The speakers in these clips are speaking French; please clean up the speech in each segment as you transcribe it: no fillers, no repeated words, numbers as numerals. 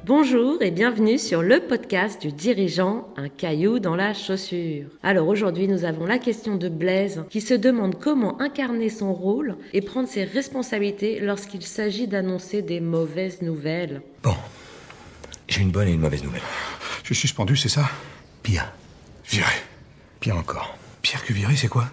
Bonjour et bienvenue sur le podcast du dirigeant, un caillou dans la chaussure. Alors aujourd'hui, nous avons la question de Blaise qui se demande comment incarner son rôle et prendre ses responsabilités lorsqu'il s'agit d'annoncer des mauvaises nouvelles. Bon, j'ai une bonne et une mauvaise nouvelle. Je suis suspendu, c'est ça? Pire. Viré. Pire encore. Pire que viré, c'est quoi?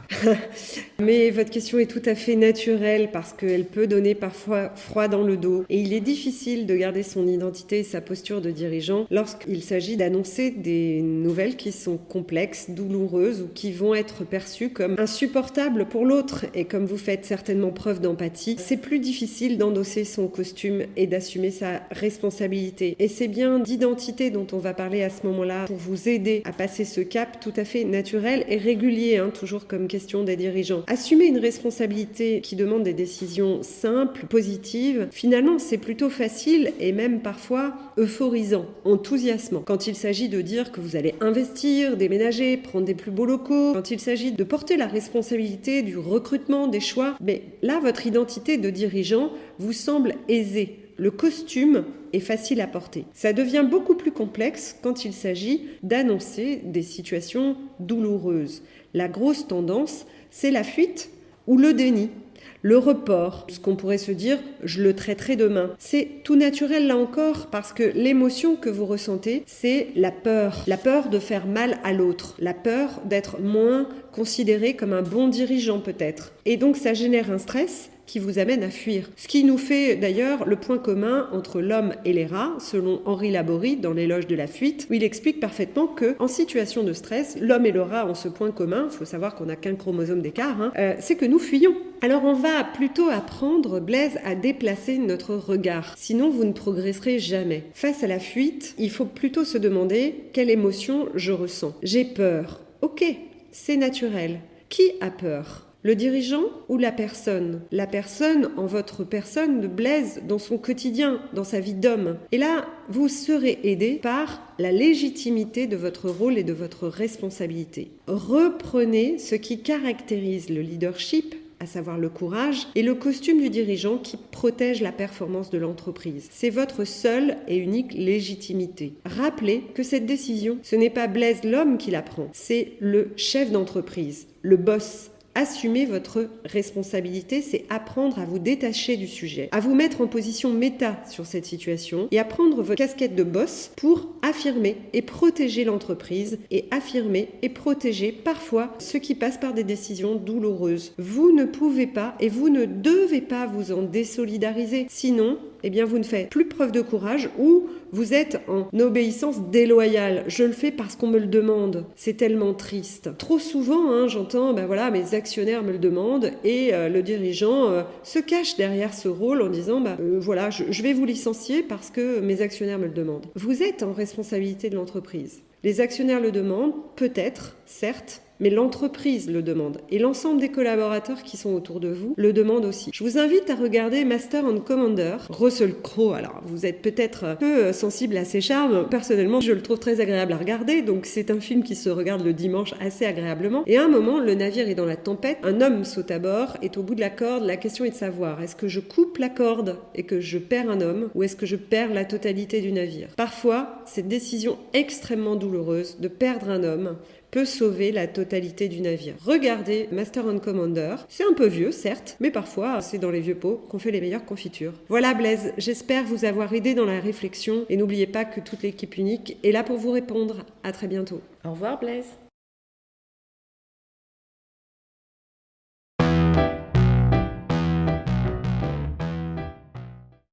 Mais votre question est tout à fait naturelle parce qu'elle peut donner parfois froid dans le dos. Et il est difficile de garder son identité et sa posture de dirigeant lorsqu'il s'agit d'annoncer des nouvelles qui sont complexes, douloureuses ou qui vont être perçues comme insupportables pour l'autre. Et comme vous faites certainement preuve d'empathie, c'est plus difficile d'endosser son costume et d'assumer sa responsabilité. Et c'est bien d'identité dont on va parler à ce moment-là pour vous aider à passer ce cap tout à fait naturel et régulier, toujours comme question des dirigeants. Assumer une responsabilité qui demande des décisions simples, positives, finalement c'est plutôt facile et même parfois euphorisant, enthousiasmant. Quand il s'agit de dire que vous allez investir, déménager, prendre des plus beaux locaux, quand il s'agit de porter la responsabilité du recrutement, des choix, mais là votre identité de dirigeant vous semble aisée. Le costume est facile à porter. Ça devient beaucoup plus complexe quand il s'agit d'annoncer des situations douloureuses. La grosse tendance, c'est la fuite ou le déni, le report. Ce qu'on pourrait se dire, je le traiterai demain. C'est tout naturel là encore parce que l'émotion que vous ressentez, c'est la peur. La peur de faire mal à l'autre. La peur d'être moins considéré comme un bon dirigeant peut-être. Et donc ça génère un stress qui vous amène à fuir. Ce qui nous fait d'ailleurs le point commun entre l'homme et les rats, selon Henri Laborie dans l'éloge de la fuite, où il explique parfaitement que en situation de stress, l'homme et le rat ont ce point commun, il faut savoir qu'on n'a qu'un chromosome d'écart, c'est que nous fuyons. Alors on va plutôt apprendre, Blaise, à déplacer notre regard, sinon vous ne progresserez jamais. Face à la fuite, il faut plutôt se demander quelle émotion je ressens. J'ai peur. Ok, c'est naturel. Qui a peur ? Le dirigeant ou la personne? La personne en votre personne de Blaise dans son quotidien, dans sa vie d'homme. Et là, vous serez aidé par la légitimité de votre rôle et de votre responsabilité. Reprenez ce qui caractérise le leadership, à savoir le courage, et le costume du dirigeant qui protège la performance de l'entreprise. C'est votre seule et unique légitimité. Rappelez que cette décision, ce n'est pas Blaise l'homme qui la prend, c'est le chef d'entreprise, le boss. Assumez votre responsabilité, c'est apprendre à vous détacher du sujet, à vous mettre en position méta sur cette situation et à prendre votre casquette de boss pour affirmer et protéger l'entreprise et affirmer et protéger parfois ceux qui passent par des décisions douloureuses. Vous ne pouvez pas et vous ne devez pas vous en désolidariser, sinon vous ne faites plus preuve de courage ou vous êtes en obéissance déloyale. Je le fais parce qu'on me le demande. C'est tellement triste. Trop souvent, j'entends, mes actionnaires me le demandent et le dirigeant se cache derrière ce rôle en disant, je vais vous licencier parce que mes actionnaires me le demandent. Vous êtes en responsabilité de l'entreprise. Les actionnaires le demandent, peut-être, certes, mais l'entreprise le demande et l'ensemble des collaborateurs qui sont autour de vous le demandent aussi. Je vous invite à regarder Master and Commander, Russell Crowe. Alors, vous êtes peut-être peu sensible à ses charmes. Personnellement, je le trouve très agréable à regarder. Donc, c'est un film qui se regarde le dimanche assez agréablement. Et à un moment, le navire est dans la tempête. Un homme saute à bord, est au bout de la corde. La question est de savoir, est-ce que je coupe la corde et que je perds un homme ou est-ce que je perds la totalité du navire? Parfois, cette décision extrêmement douloureuse de perdre un homme peut sauver la totalité du navire. Regardez Master and Commander. C'est un peu vieux, certes, mais parfois, c'est dans les vieux pots qu'on fait les meilleures confitures. Voilà Blaise, j'espère vous avoir aidé dans la réflexion et n'oubliez pas que toute l'équipe unique est là pour vous répondre. À très bientôt. Au revoir Blaise.